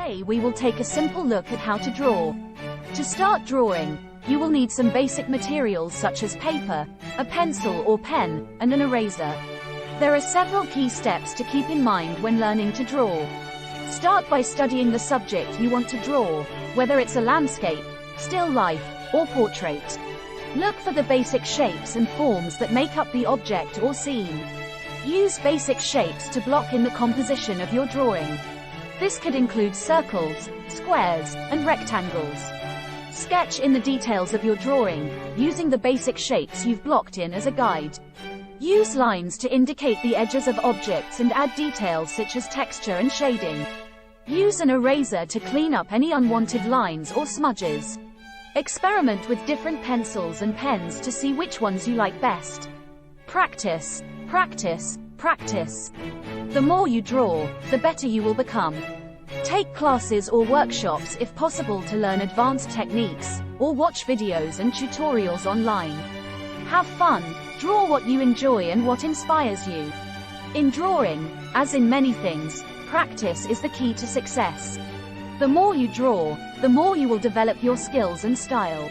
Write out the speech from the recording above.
Today we will take a simple look at how to draw. To start drawing, you will need some basic materials such as paper, a pencil or pen, and an eraser. There are several key steps to keep in mind when learning to draw. Start by studying the subject you want to draw, whether it's a landscape, still life, or portrait. Look for the basic shapes and forms that make up the object or scene. Use basic shapes to block in the composition of your drawing. This could include circles, squares, and rectangles. Sketch in the details of your drawing, using the basic shapes you've blocked in as a guide. Use lines to indicate the edges of objects and add details such as texture and shading. Use an eraser to clean up any unwanted lines or smudges. Experiment with different pencils and pens to see which ones you like best. Practice, practice, practice. The more you draw, the better you will become. Take classes or workshops if possible to learn advanced techniques, or watch videos and tutorials online. Have fun, draw what you enjoy and what inspires you. In drawing, as in many things, practice is the key to success. The more you draw, the more you will develop your skills and style.